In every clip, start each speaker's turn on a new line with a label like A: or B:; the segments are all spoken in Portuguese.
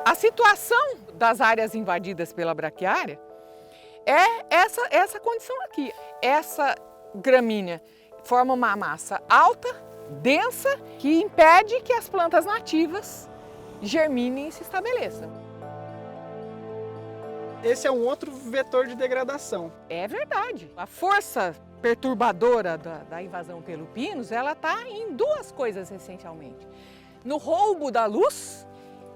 A: A situação das áreas invadidas pela braquiária é essa condição aqui. Essa gramínea forma uma massa alta, densa, que impede que as plantas nativas germinem e se estabeleçam.
B: Esse é um outro vetor de degradação.
A: É verdade. A força perturbadora da invasão pelo pinus, ela está em duas coisas essencialmente. No roubo da luz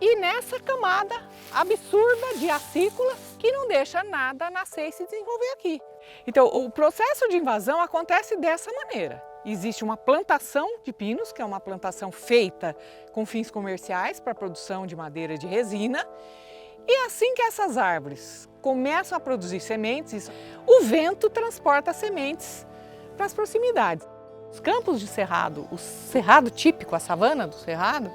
A: e nessa camada absurda de acículas que não deixa nada nascer e se desenvolver aqui. Então, o processo de invasão acontece dessa maneira. Existe uma plantação de pinos, que é uma plantação feita com fins comerciais para a produção de madeira de resina. E assim que essas árvores começam a produzir sementes, o vento transporta sementes para as proximidades. Os campos de cerrado, o cerrado típico, a savana do cerrado,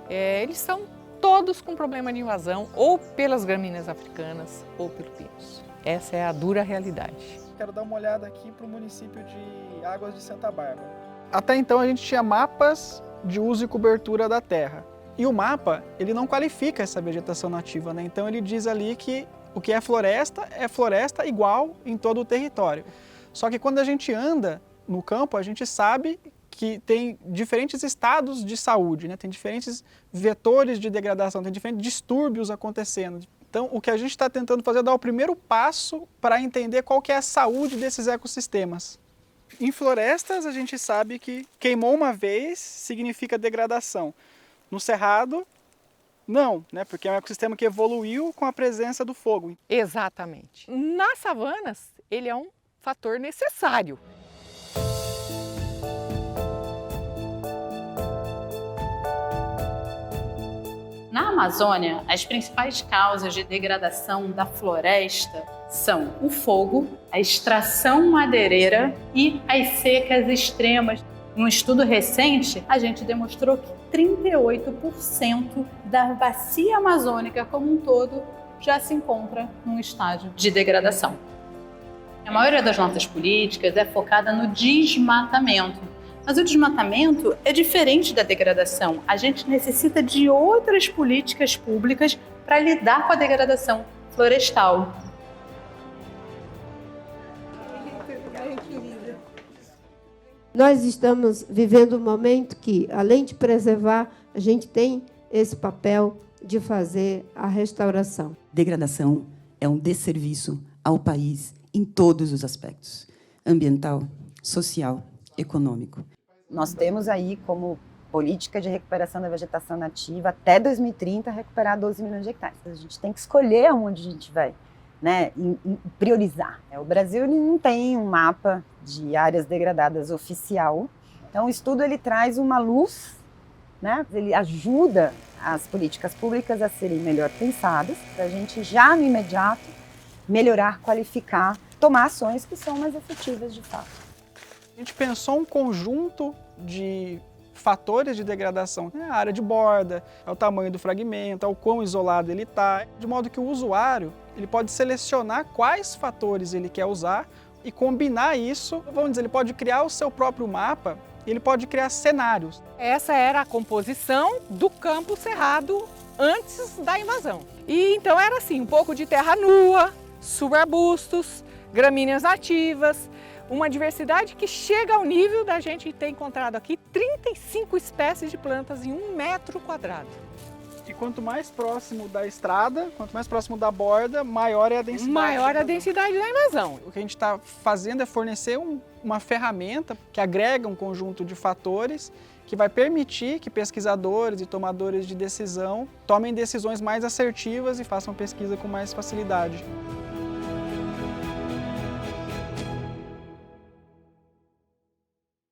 A: eles são todos com problema de invasão, ou pelas gramíneas africanas ou pelo pinus. Essa é a dura realidade.
B: Quero dar uma olhada aqui para o município de Águas de Santa Bárbara. Até então a gente tinha mapas de uso e cobertura da terra. E o mapa, ele não qualifica essa vegetação nativa, né? Então ele diz ali que o que é floresta igual em todo o território. Só que quando a gente anda no campo, a gente sabe que tem diferentes estados de saúde, né? Tem diferentes vetores de degradação, tem diferentes distúrbios acontecendo. Então o que a gente está tentando fazer é dar o primeiro passo para entender qual que é a saúde desses ecossistemas. Em florestas a gente sabe que queimou uma vez significa degradação. No cerrado, não, né? Porque é um ecossistema que evoluiu com a presença do fogo.
A: Exatamente. Nas savanas, ele é um fator necessário.
C: Na Amazônia, as principais causas de degradação da floresta são o fogo, a extração madeireira e as secas extremas. Num estudo recente, a gente demonstrou que 38% da bacia amazônica como um todo já se encontra num estágio de degradação. A maioria das nossas políticas é focada no desmatamento, mas o desmatamento é diferente da degradação. A gente necessita de outras políticas públicas para lidar com a degradação florestal.
D: Nós estamos vivendo um momento que, além de preservar, a gente tem esse papel de fazer a restauração.
E: Degradação é um desserviço ao país em todos os aspectos: ambiental, social, econômico.
F: Nós temos aí como política de recuperação da vegetação nativa até 2030 recuperar 12 milhões de hectares. A gente tem que escolher aonde a gente vai, né, priorizar. O Brasil ele não tem um mapa de áreas degradadas oficial, então o estudo ele traz uma luz, né, ele ajuda as políticas públicas a serem melhor pensadas, para a gente já no imediato melhorar, qualificar, tomar ações que são mais efetivas de fato.
B: A gente pensou um conjunto de fatores de degradação, né? A área de borda, é o tamanho do fragmento, é o quão isolado ele está, de modo que o usuário ele pode selecionar quais fatores ele quer usar e combinar isso. Vamos dizer, ele pode criar o seu próprio mapa, ele pode criar cenários.
A: Essa era a composição do campo cerrado antes da invasão. E então era assim, um pouco de terra nua, subarbustos, gramíneas nativas, uma diversidade que chega ao nível da gente ter encontrado aqui 35 espécies de plantas em 1 metro quadrado.
B: E quanto mais próximo da estrada, quanto mais próximo da borda, maior é a densidade.
A: Maior a densidade da invasão.
B: O que a gente está fazendo é fornecer uma ferramenta que agrega um conjunto de fatores que vai permitir que pesquisadores e tomadores de decisão tomem decisões mais assertivas e façam pesquisa com mais facilidade.